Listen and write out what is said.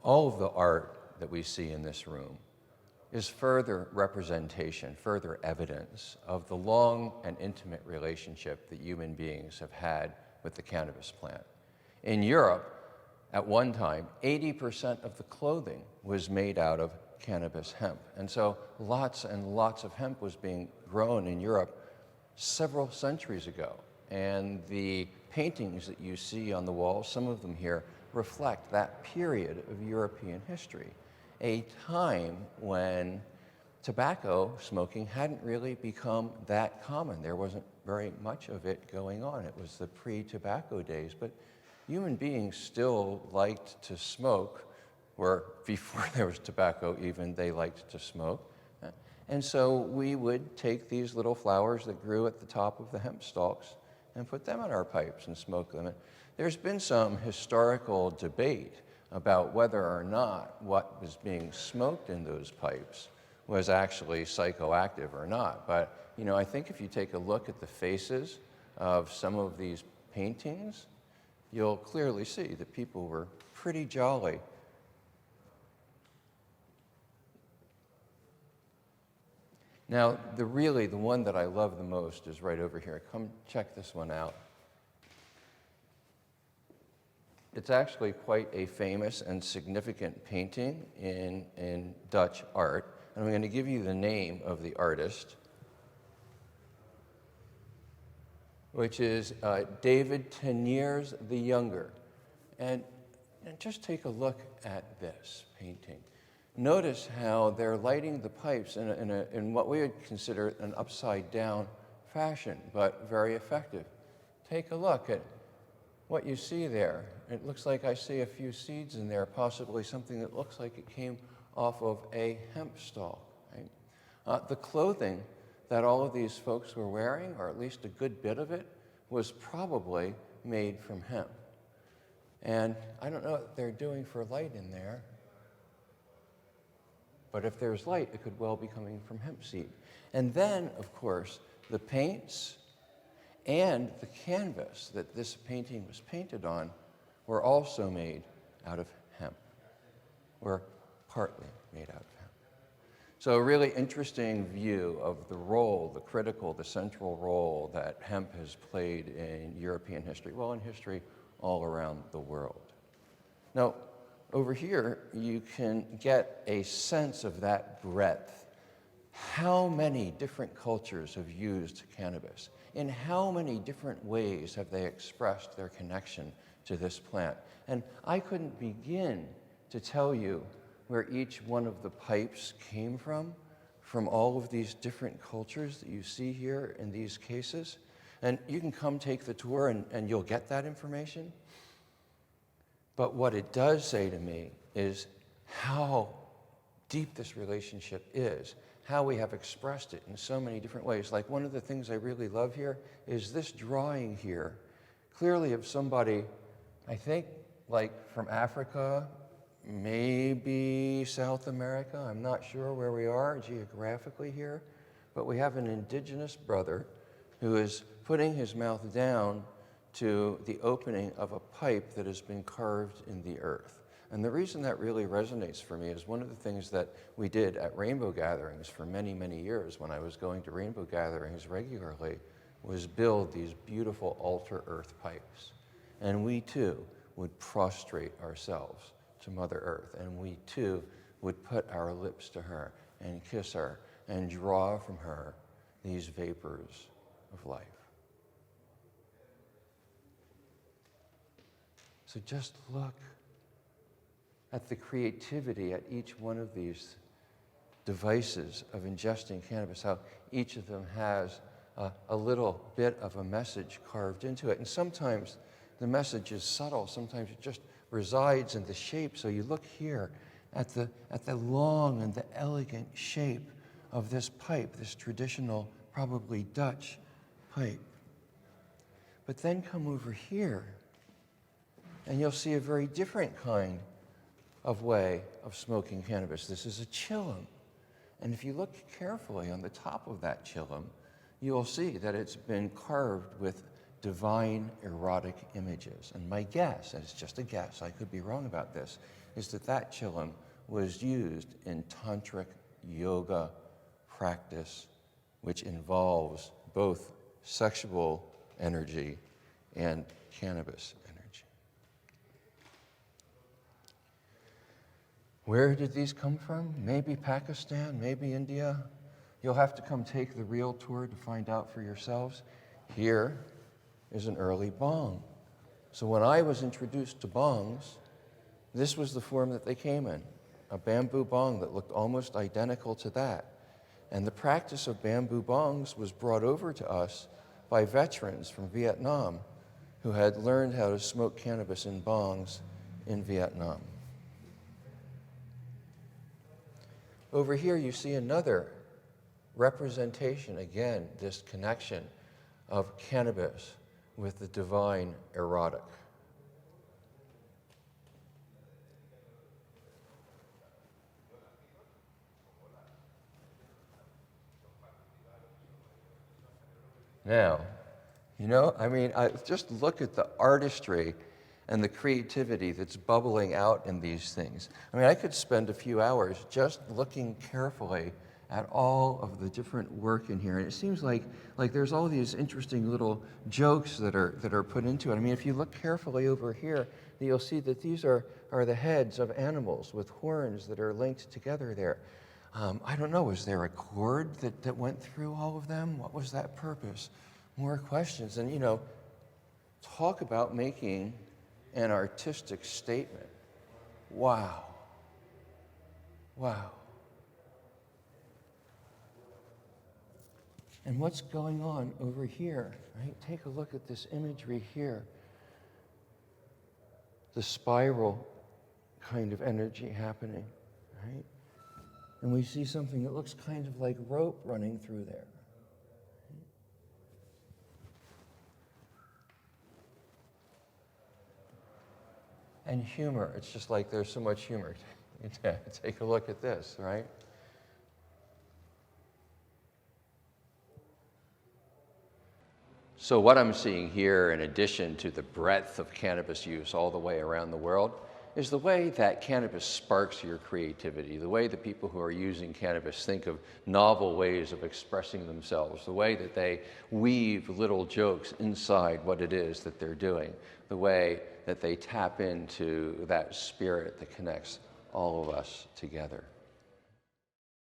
All of the art that we see in this room is further representation, further evidence of the long and intimate relationship that human beings have had with the cannabis plant. In Europe, at one time, 80% of the clothing was made out of cannabis hemp. And so lots and lots of hemp was being grown in Europe several centuries ago. And the paintings that you see on the wall, some of them here, reflect that period of European history, a time when tobacco smoking hadn't really become that common. There wasn't very much of it going on. It was the pre-tobacco days, but human beings still liked to smoke, or before there was tobacco even, they liked to smoke. And so we would take these little flowers that grew at the top of the hemp stalks and put them in our pipes and smoke them. And there's been some historical debate about whether or not what was being smoked in those pipes was actually psychoactive or not. But you know, I think if you take a look at the faces of some of these paintings, you'll clearly see that people were pretty jolly. Now, the one that I love the most is right over here. Come check this one out. It's actually quite a famous and significant painting in Dutch art. And I'm going to give you the name of the artist, which is David Teniers the Younger. And just take a look at this painting. Notice how they're lighting the pipes in what we would consider an upside-down fashion, but very effective. Take a look at what you see there. It looks like I see a few seeds in there, possibly something that looks like it came off of a hemp stalk. Right? The clothing that all of these folks were wearing, or at least a good bit of it, was probably made from hemp. And I don't know what they're doing for light in there, but if there's light, it could well be coming from hemp seed. And then, of course, the paints and the canvas that this painting was painted on were also made out of hemp, were partly made out of hemp. So a really interesting view of the role, the critical, the central role that hemp has played in European history, well, in history all around the world. Now, over here, you can get a sense of that breadth. How many different cultures have used cannabis? In how many different ways have they expressed their connection to this plant? And I couldn't begin to tell you where each one of the pipes came from all of these different cultures that you see here in these cases. And you can come take the tour and you'll get that information. But what it does say to me is how deep this relationship is, how we have expressed it in so many different ways. Like, one of the things I really love here is this drawing here, clearly of somebody, I think, like from Africa, maybe South America. I'm not sure where we are geographically here, but we have an indigenous brother who is putting his mouth down to the opening of a pipe that has been carved in the earth. And the reason that really resonates for me is one of the things that we did at rainbow gatherings for many, many years when I was going to rainbow gatherings regularly was build these beautiful altar earth pipes. And we too would prostrate ourselves to Mother Earth, and we too would put our lips to her and kiss her and draw from her these vapors of life. So just look at the creativity at each one of these devices of ingesting cannabis, how each of them has a little bit of a message carved into it. And sometimes the message is subtle, sometimes it just resides in the shape. So you look here at the long and the elegant shape of this pipe, this traditional, probably Dutch pipe. But then come over here, and you'll see a very different kind of way of smoking cannabis. This is a chillum. And if you look carefully on the top of that chillum, you will see that it's been carved with divine erotic images. And my guess, and it's just a guess, I could be wrong about this, is that that chillum was used in tantric yoga practice, which involves both sexual energy and cannabis energy. Where did these come from? Maybe Pakistan, maybe India. You'll have to come take the real tour to find out for yourselves. Here is an early bong. So when I was introduced to bongs, this was the form that they came in, a bamboo bong that looked almost identical to that. And the practice of bamboo bongs was brought over to us by veterans from Vietnam who had learned how to smoke cannabis in bongs in Vietnam. Over here you see another representation, again, this connection of cannabis with the divine erotic. Now, just look at the artistry and the creativity that's bubbling out in these things. I could spend a few hours just looking carefully at all of the different work in here. And it seems like there's all these interesting little jokes that are put into it. If you look carefully over here, you'll see that these are the heads of animals with horns that are linked together there. I don't know, was there a cord that went through all of them? What was that purpose? More questions. And, talk about making an artistic statement. Wow. Wow. And what's going on over here, right? Take a look at this imagery here. The spiral kind of energy happening, right? And we see something that looks kind of like rope running through there. And humor, it's just like there's so much humor. Take a look at this, right? So what I'm seeing here, in addition to the breadth of cannabis use all the way around the world, is the way that cannabis sparks your creativity, the way the people who are using cannabis think of novel ways of expressing themselves, the way that they weave little jokes inside what it is that they're doing, the way that they tap into that spirit that connects all of us together.